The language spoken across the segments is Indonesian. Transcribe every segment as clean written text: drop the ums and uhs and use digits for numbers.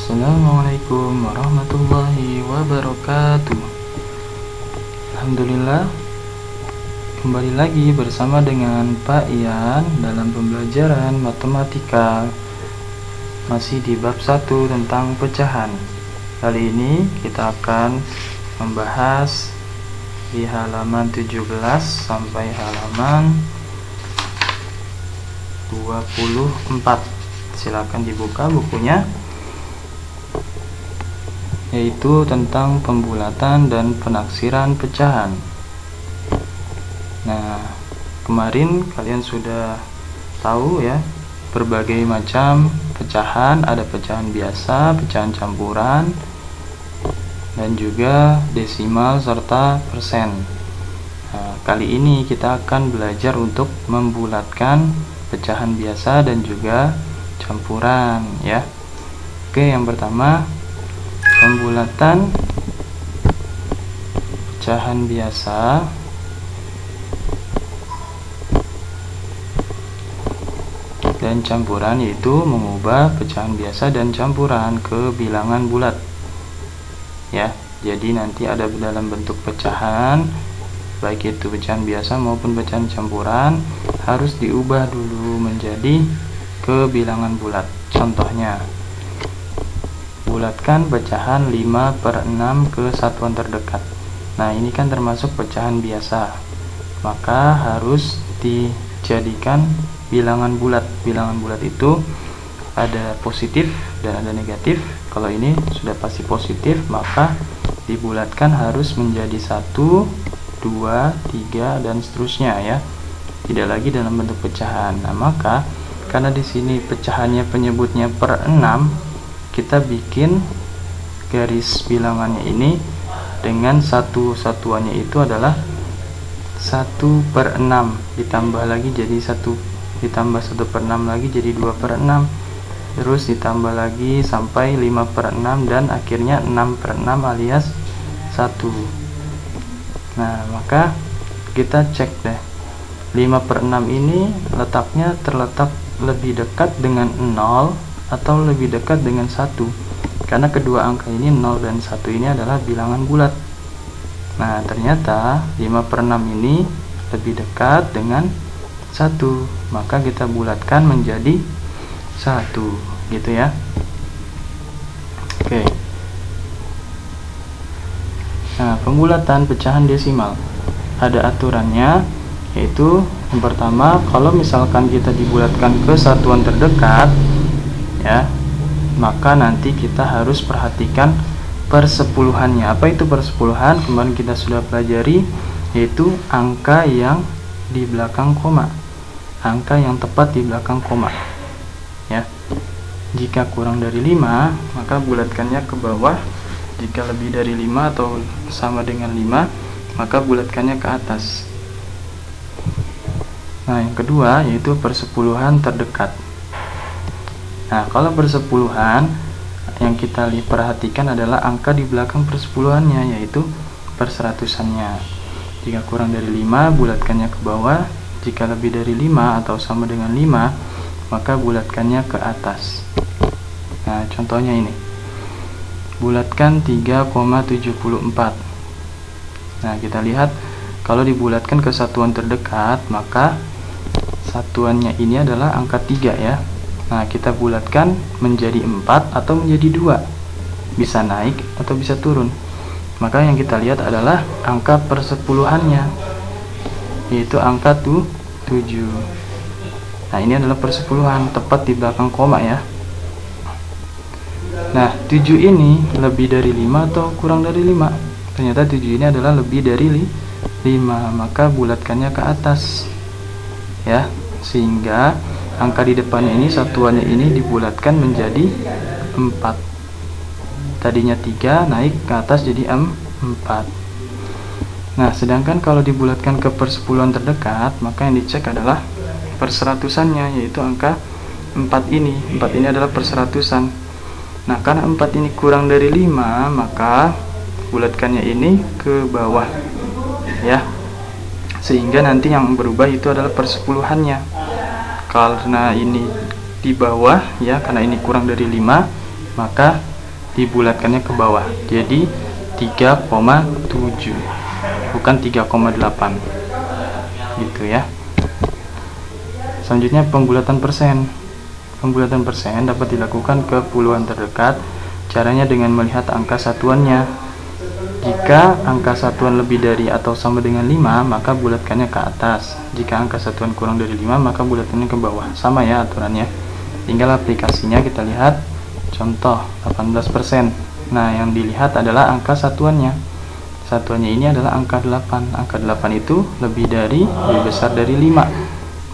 Assalamualaikum warahmatullahi wabarakatuh. Alhamdulillah, kembali lagi bersama dengan Pak Ian dalam pembelajaran matematika, masih di bab 1 tentang pecahan. Kali ini kita akan membahas di halaman 17 sampai halaman 24. Silakan dibuka bukunya, yaitu tentang pembulatan dan penaksiran pecahan. Nah, kemarin kalian sudah tahu ya, berbagai macam pecahan, ada pecahan biasa, pecahan campuran, dan juga desimal serta persen. Nah, kali ini kita akan belajar untuk membulatkan pecahan biasa dan juga campuran ya. Oke, yang pertama, pembulatan pecahan biasa dan campuran, yaitu mengubah pecahan biasa dan campuran ke bilangan bulat ya. Jadi nanti ada dalam bentuk pecahan, baik itu pecahan biasa maupun pecahan campuran, harus diubah dulu menjadi ke bilangan bulat. Contohnya, bulatkan pecahan 5/6 ke satuan terdekat. Nah, ini kan termasuk pecahan biasa, maka harus dijadikan bilangan bulat. Bilangan bulat itu ada positif dan ada negatif. Kalau ini sudah pasti positif, maka dibulatkan harus menjadi 1, 2, 3 dan seterusnya ya. Tidak lagi dalam bentuk pecahan. Nah, maka karena di sini pecahannya penyebutnya per 6, kita bikin garis bilangannya ini dengan satuannya itu adalah 1/6, ditambah lagi jadi 1, ditambah 1/6 lagi jadi 2/6, terus ditambah lagi sampai 5/6 dan akhirnya 6/6 alias 1. Nah, maka kita cek deh, 5/6 ini letaknya terletak lebih dekat dengan 0 atau lebih dekat dengan 1, karena kedua angka ini 0 dan 1 ini adalah bilangan bulat. Nah, ternyata 5/6 ini lebih dekat dengan 1, maka kita bulatkan menjadi 1 gitu ya. Oke. Nah, pembulatan pecahan desimal ada aturannya, yaitu yang pertama, kalau misalkan kita dibulatkan ke satuan terdekat ya, maka nanti kita harus perhatikan persepuluhannya. Apa itu persepuluhan? Kemarin kita sudah pelajari, yaitu angka yang di belakang koma, angka yang tepat di belakang koma ya. Jika kurang dari 5, maka bulatkannya ke bawah. Jika lebih dari 5 atau sama dengan 5, maka bulatkannya ke atas. Nah, yang kedua yaitu persepuluhan terdekat. Nah, kalau persepuluhan, yang kita perhatikan adalah angka di belakang persepuluhannya, yaitu perseratusannya. Jika kurang dari 5, bulatkannya ke bawah. Jika lebih dari 5 atau sama dengan 5, maka bulatkannya ke atas. Nah, contohnya ini, bulatkan 3,74. Nah, kita lihat, kalau dibulatkan ke satuan terdekat, maka satuannya ini adalah angka 3 ya. Nah, kita bulatkan menjadi 4 atau menjadi 2, bisa naik atau bisa turun. Maka yang kita lihat adalah angka persepuluhannya, yaitu angka 7. Nah, ini adalah persepuluhan tepat di belakang koma ya. Nah, 7 ini lebih dari 5 atau kurang dari 5? Ternyata 7 ini adalah lebih dari 5, maka bulatkannya ke atas ya, sehingga angka di depannya ini, satuannya ini dibulatkan menjadi 4. Tadinya 3, naik ke atas jadi 4. Nah, sedangkan kalau dibulatkan ke persepuluhan terdekat, maka yang dicek adalah perseratusannya, yaitu angka 4 ini. 4 ini adalah perseratusan. Nah, karena 4 ini kurang dari 5, maka bulatkannya ini ke bawah ya, sehingga nanti yang berubah itu adalah persepuluhannya. Karena ini di bawah ya, karena ini kurang dari 5, maka dibulatkannya ke bawah, jadi 3,7 bukan 3,8 gitu ya. Selanjutnya pembulatan persen. Pembulatan persen dapat dilakukan ke puluhan terdekat. Caranya dengan melihat angka satuannya. Jika angka satuan lebih dari atau sama dengan 5, maka bulatkannya ke atas. Jika angka satuan kurang dari 5, maka bulatkannya ke bawah. Sama ya aturannya. Tinggal aplikasinya kita lihat. Contoh 18%. Nah, yang dilihat adalah angka satuannya. Satuannya ini adalah angka 8. Angka 8 itu lebih besar dari 5.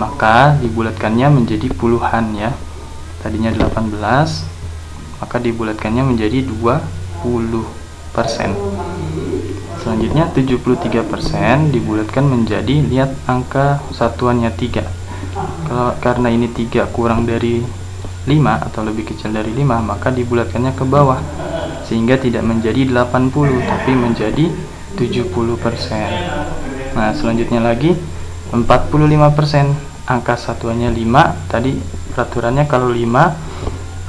Maka dibulatkannya menjadi puluhan ya. Tadinya 18, maka dibulatkannya menjadi 20%. Selanjutnya 73% dibulatkan menjadi, lihat angka satuannya 3. Karena ini 3 kurang dari 5 atau lebih kecil dari 5, maka dibulatkannya ke bawah sehingga tidak menjadi 80 tapi menjadi 70%. Nah, selanjutnya lagi 45%. Angka satuannya 5. Tadi peraturannya kalau 5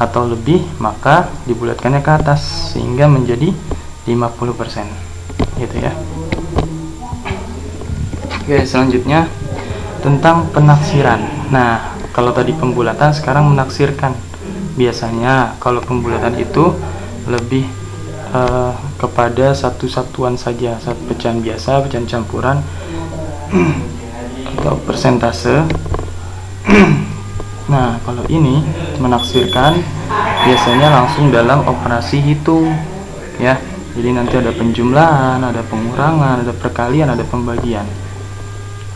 atau lebih maka dibulatkannya ke atas sehingga menjadi 50% gitu ya. Oke, selanjutnya tentang penaksiran. Nah, kalau tadi pembulatan, sekarang menaksirkan. Biasanya kalau pembulatan itu lebih kepada satu satuan saja, satu pecahan biasa, pecahan campuran atau persentase. Nah, kalau ini menaksirkan biasanya langsung dalam operasi hitung ya. Jadi nanti ada penjumlahan, ada pengurangan, ada perkalian, ada pembagian.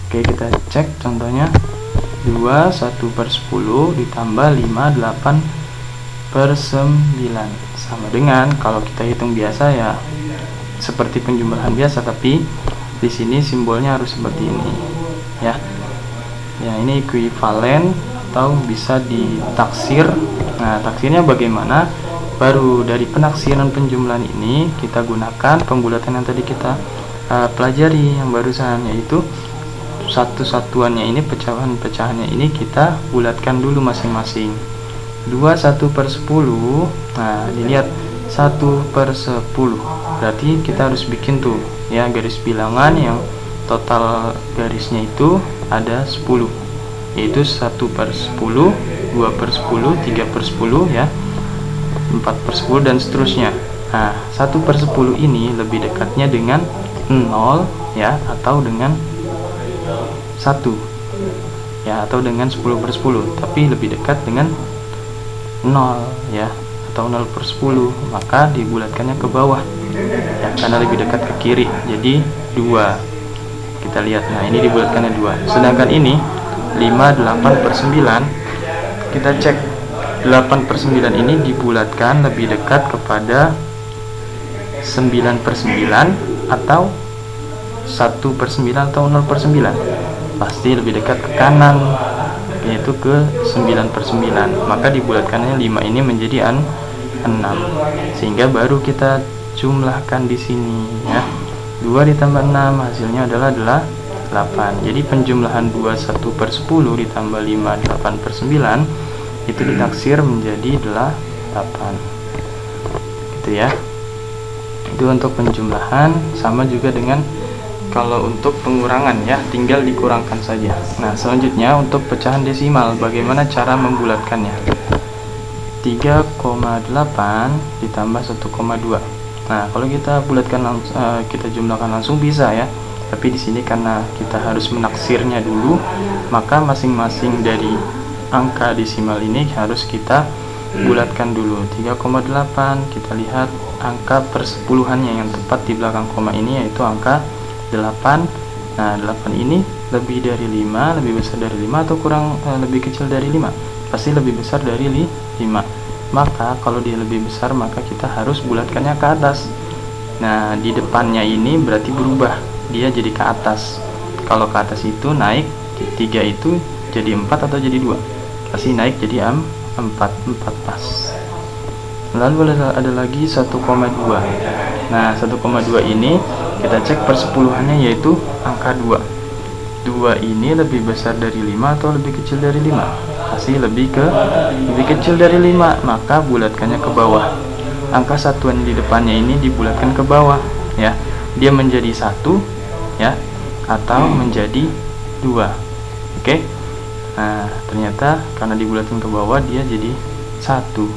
Oke, kita cek contohnya. 2 1/10 ditambah 5 8/9 sama dengan, kalau kita hitung biasa ya seperti penjumlahan biasa, tapi di sini simbolnya harus seperti ini ya. Ya, ini ekuivalen atau bisa ditaksir. Nah, taksirnya bagaimana? Baru dari penaksiran penjumlahan ini kita gunakan pembulatan yang tadi kita pelajari yang barusan, yaitu satu satuannya ini, pecahannya ini kita bulatkan dulu masing-masing. 2 1/10. Nah, dilihat 1/10 berarti kita harus bikin tuh ya garis bilangan yang total garisnya itu ada 10, yaitu 1/10, 2/10, 3/10 ya, 4/10 dan seterusnya. Nah, 1/10 ini lebih dekatnya dengan 0 ya, atau dengan 1 ya, atau dengan 10/10, tapi lebih dekat dengan 0 ya, atau 0/10, maka dibulatkannya ke bawah ya, karena lebih dekat ke kiri, jadi 2. Kita lihat, nah ini dibulatkannya 2. Sedangkan ini 58/9, kita cek 8/9 ini dibulatkan lebih dekat kepada 9/9 atau 1/9 atau 0/9. Pasti lebih dekat ke kanan, yaitu ke 9/9. Maka dibulatkannya 5 ini menjadi 6, sehingga baru kita jumlahkan di sini ya. 2 ditambah 6 hasilnya adalah 8. Jadi penjumlahan 2 1/10 ditambah 5 8/9 itu ditaksir menjadi 8 gitu ya. Itu untuk penjumlahan. Sama juga dengan kalau untuk pengurangan ya, tinggal dikurangkan saja. Nah, selanjutnya untuk pecahan desimal, bagaimana cara membulatkannya? 3,8 ditambah 1,2. Nah, kalau kita bulatkan kita jumlahkan langsung bisa ya. Tapi di sini karena kita harus menaksirnya dulu, maka masing-masing dari angka desimal ini harus kita bulatkan dulu. 3,8, kita lihat angka persepuluhannya yang tepat di belakang koma ini, yaitu angka 8. Nah, 8 ini lebih dari 5, lebih besar dari 5 atau kurang lebih kecil dari 5? Pasti lebih besar dari 5. Maka kalau dia lebih besar, maka kita harus bulatkannya ke atas. Nah, di depannya ini berarti berubah, dia jadi ke atas. Kalau ke atas itu naik, 3 itu jadi 4 atau jadi 2? Pasti naik jadi 4 pas. Lalu ada lagi 1,2. Nah, 1,2 ini kita cek persepuluhannya, yaitu angka 2. 2 ini lebih besar dari 5 atau lebih kecil dari 5? Pasti lebih kecil dari 5, maka bulatkannya ke bawah. angka satuan di depannya ini dibulatkan ke bawah ya. Dia menjadi 1 ya, atau menjadi 2. Oke. Nah, ternyata karena dibulatkan ke bawah dia jadi 1.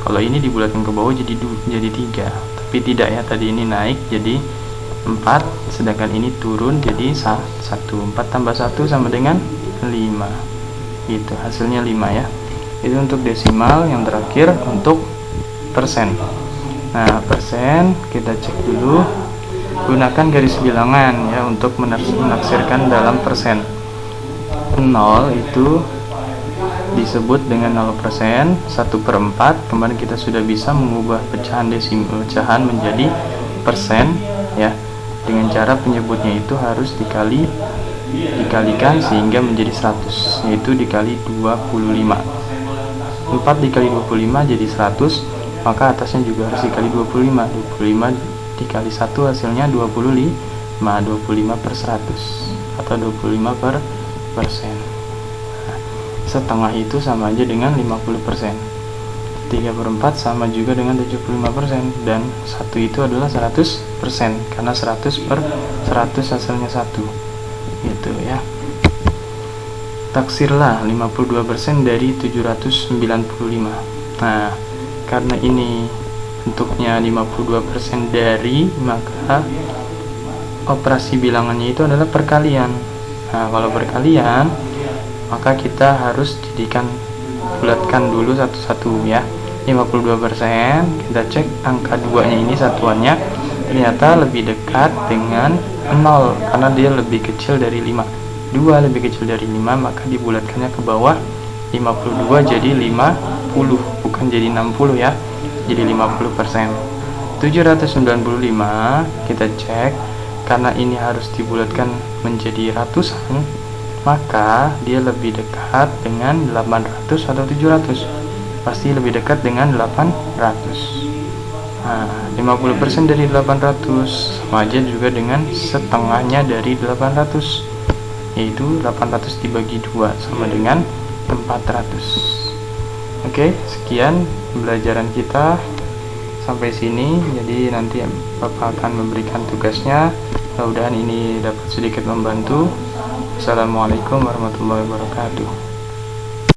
Kalau ini dibulatkan ke bawah jadi 3. Tapi tidak ya, tadi ini naik jadi 4, sedangkan ini turun jadi 1. 4 tambah 1 sama dengan 5. Itu hasilnya 5 ya. Itu untuk desimal. Yang terakhir untuk persen. Nah, persen kita cek dulu. Gunakan garis bilangan ya untuk menaksirkan dalam persen. 0 itu disebut dengan 0%. 1/4 kemarin kita sudah bisa mengubah pecahan menjadi persen ya, dengan cara penyebutnya itu harus dikalikan sehingga menjadi 100, yaitu dikali 25. 4 dikali 25 jadi 100, maka atasnya juga harus dikali 25. 25 dikali 1 hasilnya 25. 25/100 atau 25%. Setengah itu sama aja dengan 50%. 3/4 sama juga dengan 75%, dan 1 itu adalah 100%, karena 100/100 hasilnya 1 gitu ya. Taksirlah 52% dari 795. Nah, karena ini bentuknya 52% dari, maka operasi bilangannya itu adalah perkalian. Nah, kalau perkalian maka kita harus bulatkan dulu satu-satu ya. 52%, kita cek angka 2 nya ini satuannya ternyata lebih dekat dengan 0 karena dia lebih kecil dari 5. 2 lebih kecil dari 5, maka dibulatkannya ke bawah. 52 jadi 50, bukan jadi 60 ya, jadi 50%. 795 kita cek, karena ini harus dibulatkan menjadi ratusan, maka dia lebih dekat dengan 800 atau 700. Pasti lebih dekat dengan 800. Nah, 50% dari 800 sama aja juga dengan setengahnya dari 800, yaitu 800 dibagi 2 sama dengan 400. Oke, sekian pembelajaran kita sampai sini. Jadi nanti Bapak akan memberikan tugasnya. Mudah-mudahan ini dapat sedikit membantu. Assalamualaikum warahmatullahi wabarakatuh.